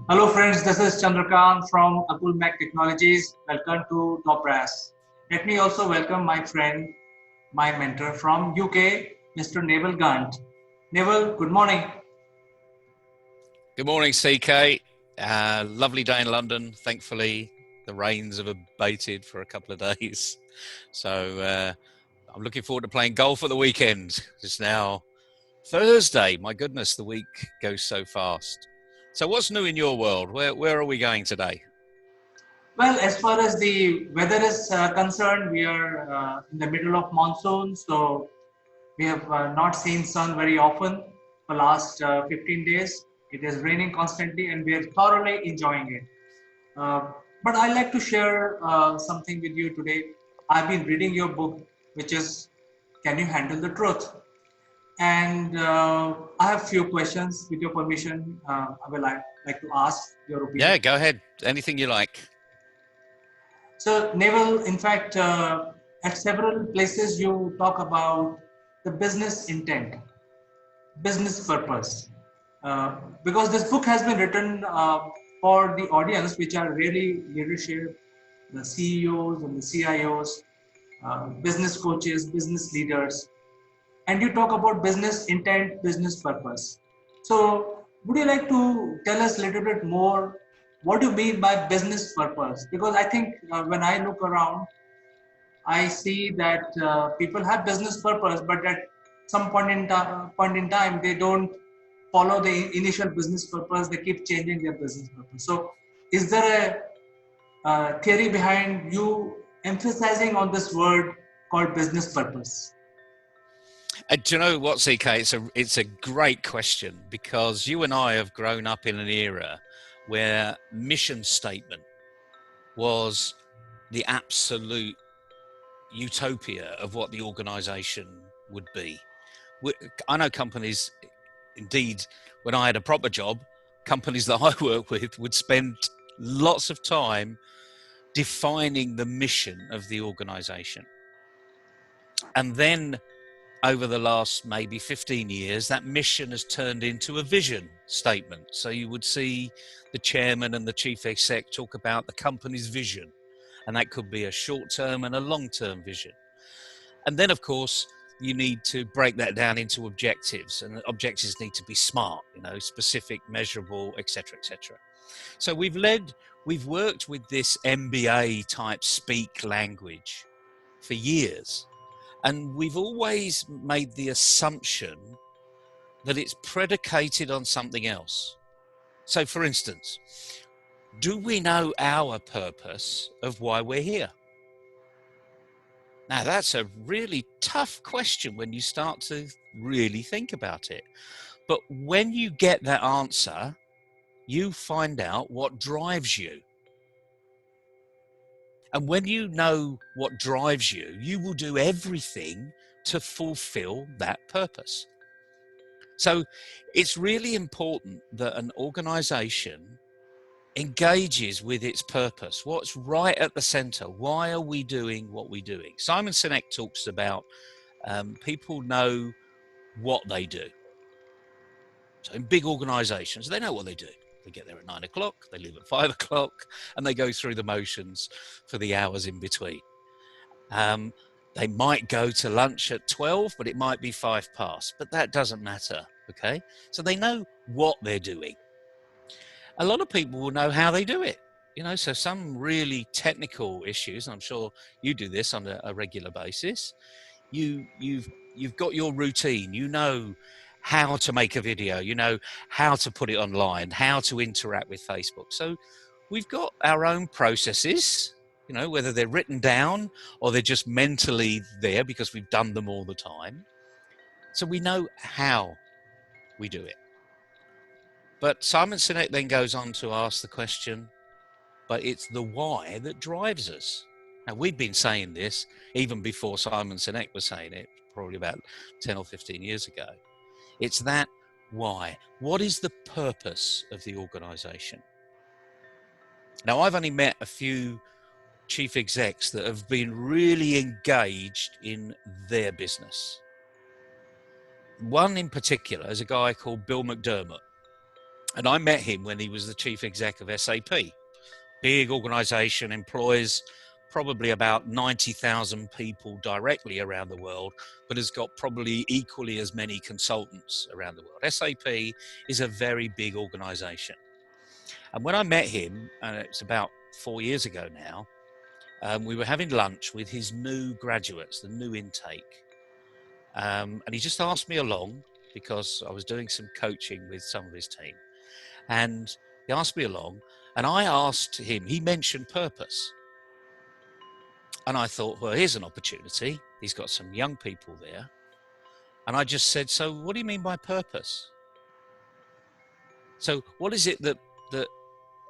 Hello friends, this is Chandrakant from Akul Mac Technologies. Welcome to Top Brass. Let me also welcome my friend, my mentor from UK, Mr. Naval Gant. Naval, good morning. Good morning, CK. Lovely day in London. Thankfully, the rains have abated for a couple of days. So I'm looking forward to playing golf at the weekend. It's now Thursday. My goodness, the week goes so fast. So what's new in your world? Where are we going today? Well, as far as the weather is concerned, we are in the middle of monsoon, so we have not seen sun very often for last 15 days. It is raining constantly, and we are thoroughly enjoying it. Uh, but I like to share something with you today. I've been reading your book, which is "Can You Handle the Truth?" And I have few questions. With your permission, I will like to ask your Yeah, opinion. go ahead. Anything you like. So, Naval, in fact, at several places you talk about the business intent, business purpose. Uh, because this book has been written for the audience, which are really leadership, the CEOs and the CIOs, business coaches, business leaders, and you talk about business intent, business purpose. So, would you like to tell us a little bit more what do you mean by business purpose? Because I think when I look around, I see that people have business purpose, but at some point in time, they don't follow the initial business purpose. They keep changing their business purpose. So, is there a theory behind you emphasizing on this word called business purpose? Do you know what, CK? It's a great question because you and I have grown up in an era where mission statement was the absolute utopia of what the organization would be. I know companies, indeed, when I had a proper job, companies that I work with would spend lots of time defining the mission of the organization. And then over the last maybe 15 years, that mission has turned into a vision statement. So you would see the chairman and the chief exec talk about the company's vision, and that could be a short-term and a long-term vision. And then, of course, you need to break that down into objectives, and objectives need to be smart, specific, measurable, etc., etc. So we've worked with this MBA type speak language for years, and we've always made the assumption that it's predicated on something else. So, for instance, do we know our purpose of why we're here? Now, that's a really tough question when you start to really think about it. But when you get that answer, you find out what drives you. And when you know what drives you, you will do everything to fulfill that purpose. So it's really important that an organization engages with its purpose. What's right at the center? Why are we doing what we're doing? Simon Sinek talks about people know what they do. So in big organizations, they know what they do. They get there at 9 o'clock, they leave at 5 o'clock, and they go through the motions for the hours in between. They might go to lunch at 12, but it might be 5 past, but that doesn't matter, okay? So they know what they're doing. A lot of people will know how they do it. So some really technical issues, and I'm sure you do this on a regular basis. You've got your routine. You know how to make a video. You know how to put it online, how to interact with Facebook. So we've got our own processes, whether they're written down or they're just mentally there because we've done them all the time. So we know how we do it. But Simon Sinek then goes on to ask the question, but it's the why that drives us. Now, we've been saying this even before Simon Sinek was saying it, probably about 10 or 15 years ago. It's that why. What is the purpose of the organization? Now, I've only met a few chief execs that have been really engaged in their business. One in particular is a guy called Bill McDermott. And I met him when he was the chief exec of SAP. Big organization, employs probably about 90,000 people directly around the world, but has got probably equally as many consultants around the world. SAP is a very big organization. And when I met him, and it's about 4 years ago now, we were having lunch with his new graduates, the new intake. And he just asked me along because I was doing some coaching with some of his team. And he asked me along, and I asked him, he mentioned purpose. And I thought, well, here's an opportunity. He's got some young people there. And I just said, so what do you mean by purpose? So what is it that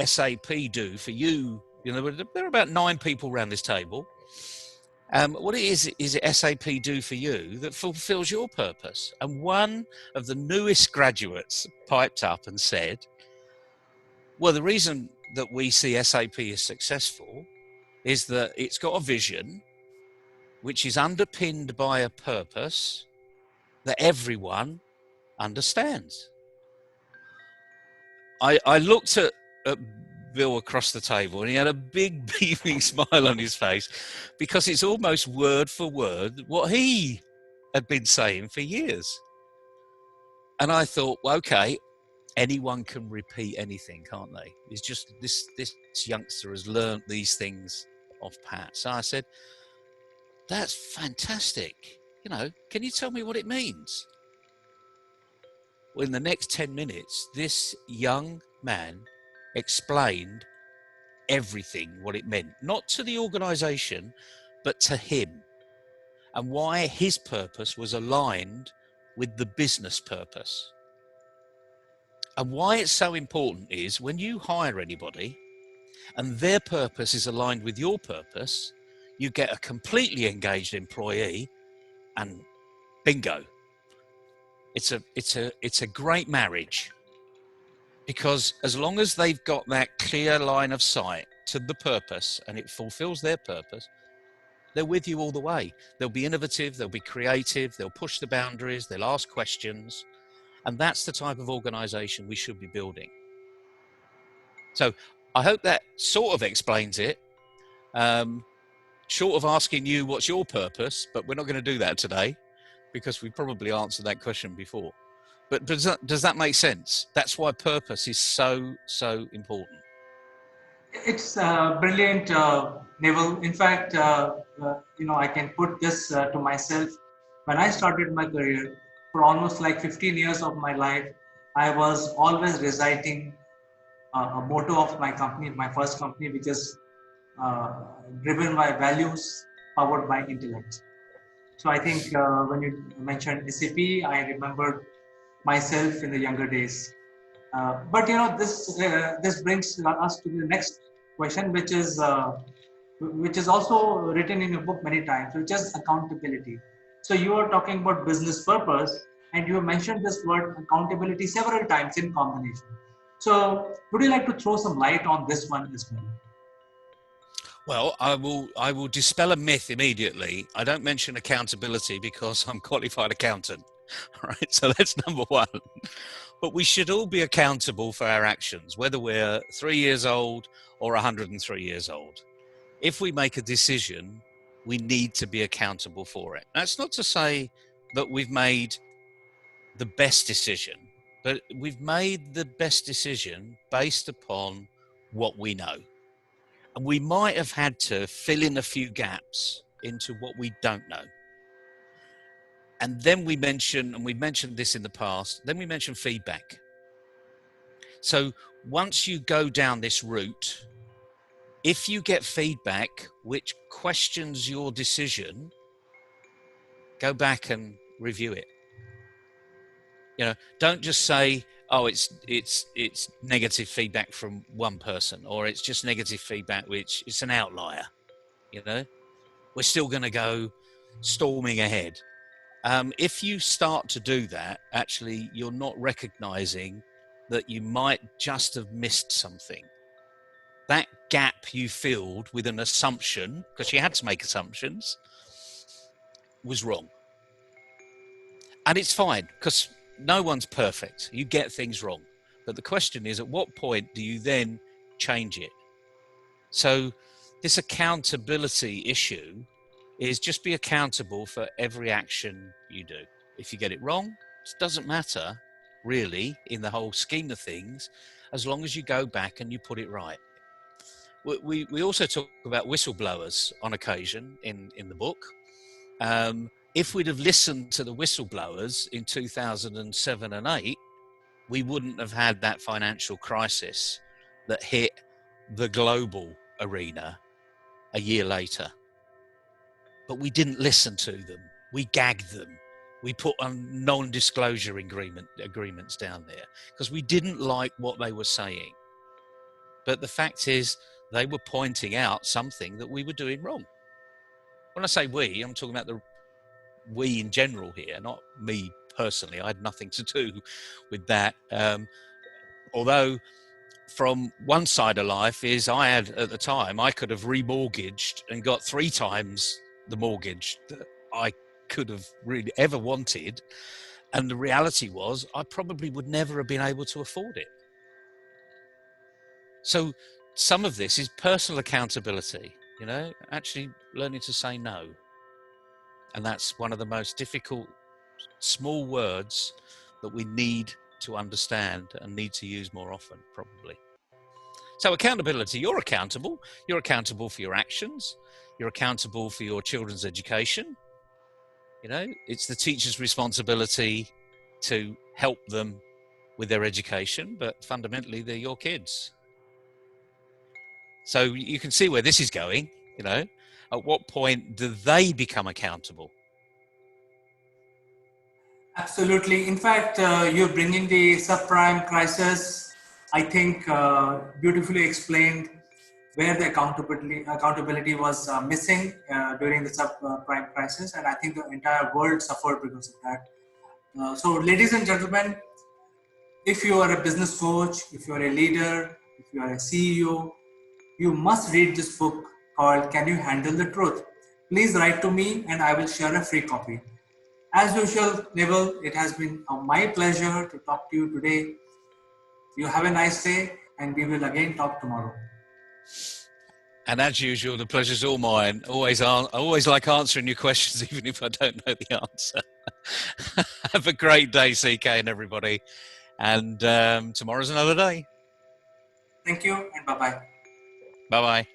SAP do for you? You know, there are about 9 people around this table. What is it SAP do for you that fulfills your purpose? And one of the newest graduates piped up and said, well, the reason that we see SAP as successful is that it's got a vision which is underpinned by a purpose that everyone understands. I looked at Bill across the table and he had a big beaming smile on his face because it's almost word for word what he had been saying for years. And I thought, well, okay, anyone can repeat anything, can't they? It's just this youngster has learned these things off pat. So I said, that's fantastic. You know, can you tell me what it means? Well, in the next 10 minutes, this young man explained everything, what it meant, not to the organization, but to him, and why his purpose was aligned with the business purpose. And why it's so important is when you hire anybody and their purpose is aligned with your purpose, you get a completely engaged employee, and bingo. It's a great marriage, because as long as they've got that clear line of sight to the purpose and it fulfills their purpose, they're with you all the way. They'll be innovative, they'll be creative, they'll push the boundaries, they'll ask questions. And that's the type of organization we should be building. So I hope that sort of explains it. Short of asking you what's your purpose, but we're not going to do that today because we probably answered that question before. But does that make sense? That's why purpose is so important. It's brilliant, Neville. In fact, I can put this to myself. When I started my career, for almost like 15 years of my life, I was always reciting a motto of my company, my first company, which is driven by values, powered by intellect. So I think when you mentioned SAP, I remembered myself in the younger days. But this brings us to the next question, which is also written in your book many times, which is accountability. So you are talking about business purpose, and you have mentioned this word accountability several times in combination. So would you like to throw some light on this one as well? Well, I will dispel a myth immediately. I don't mention accountability because I'm a qualified accountant. Right, so that's number one. But we should all be accountable for our actions, whether we're 3 years old or 103 years old. If we make a decision, we need to be accountable for it. That's not to say that we've made the best decision, but we've made the best decision based upon what we know. And we might have had to fill in a few gaps into what we don't know. And then we mention, and we've mentioned this in the past, then we mention feedback. So once you go down this route, if you get feedback which questions your decision, go back and review it. You know, don't just say, oh, it's negative feedback from one person, or it's just negative feedback which it's an outlier. You know, we're still going to go storming ahead. If you start to do that, actually, you're not recognizing that you might just have missed something. That gap you filled with an assumption, because you had to make assumptions, was wrong. And it's fine, because no one's perfect. You get things wrong. But the question is, at what point do you then change it? So this accountability issue is just be accountable for every action you do. If you get it wrong, it doesn't matter really in the whole scheme of things, as long as you go back and you put it right. We also talk about whistleblowers on occasion in the book. If we'd have listened to the whistleblowers in 2007 and 8, we wouldn't have had that financial crisis that hit the global arena a year later. But we didn't listen to them. We gagged them. We put on non-disclosure agreements down there because we didn't like what they were saying. But the fact is, they were pointing out something that we were doing wrong. When I say we, I'm talking about the we in general here, not me personally. I had nothing to do with that. Although from one side of life is I had at the time, I could have remortgaged and got 3 times the mortgage that I could have really ever wanted. And the reality was I probably would never have been able to afford it. So some of this is personal accountability, actually learning to say no. And that's one of the most difficult small words that we need to understand and need to use more often, probably. So accountability, you're accountable. You're accountable for your actions. You're accountable for your children's education. It's the teacher's responsibility to help them with their education, but fundamentally they're your kids. So you can see where this is going, at what point do they become accountable? Absolutely. In fact, you're bringing the subprime crisis, I think, beautifully explained where the accountability was missing during the subprime crisis. And I think the entire world suffered because of that. So, ladies and gentlemen, if you are a business coach, if you are a leader, if you are a CEO, you must read this book called Can You Handle the Truth? Please write to me and I will share a free copy. As usual, Neville, it has been my pleasure to talk to you today. You have a nice day and we will again talk tomorrow. And as usual, the pleasure's all mine. I always like answering your questions, even if I don't know the answer. Have a great day, CK and everybody. And tomorrow's another day. Thank you and bye-bye. Bye-bye.